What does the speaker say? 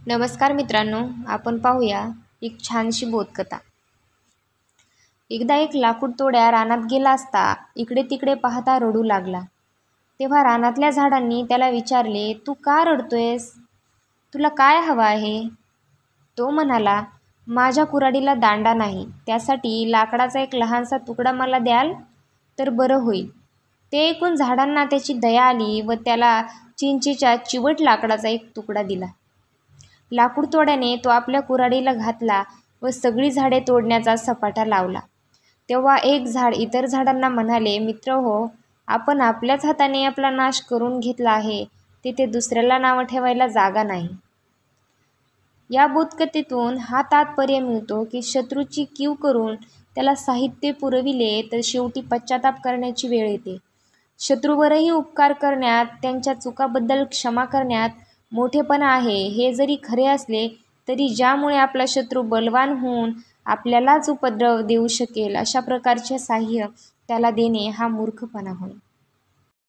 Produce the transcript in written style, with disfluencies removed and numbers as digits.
नमस्कार मित्रांनो, आपण पाहूया एक छानशी बोधकथा। एकदा एक लाकूड तोड्या रानात गेला असता इकडे तिकडे पाहता रडू लागला। तेव्हा रानातल्या झाडांनी त्याला विचारले, तू का रडतोयस? तुला काय हवं आहे? तो म्हणाला, माझ्या कुऱ्हाडीला दांडा नाही, त्यासाठी लाकडाचा एक लहानसा तुकडा मला द्याल तर बरं होईल। ते ऐकून झाडांना त्याची दया आली व त्याला चिंचेच्या चिवट लाकडाचा एक तुकडा दिला। लाकूड तोड्याने तो आपल्या कुऱ्हाडीला घातला व सगळी झाडे तोडण्याचा सपाटा लावला। तेव्हा एक झाड इतर झाडांना म्हणाले, मित्रहो, आपण आपल्याच हाताने आपला नाश करून घेतला आहे, तिथे दुसऱ्याला नावं ठेवायला जागा नाही। या बोधकथेतून हा तात्पर्य मिळतो की शत्रूची कीव करून त्याला साहित्य पुरविले तर शेवटी पश्चाताप करण्याची वेळ येते। शत्रूवरही उपकार करण्यात, त्यांच्या चुकाबद्दल क्षमा करण्यात मोठेपणा आहे, हे जरी खरे असले तरी ज्यामुळे आपला शत्रू बलवान होऊन आपल्यालाच उपद्रव देऊ शकेल अशा प्रकारचे साह्य त्याला देणे हा मूर्खपणा होय।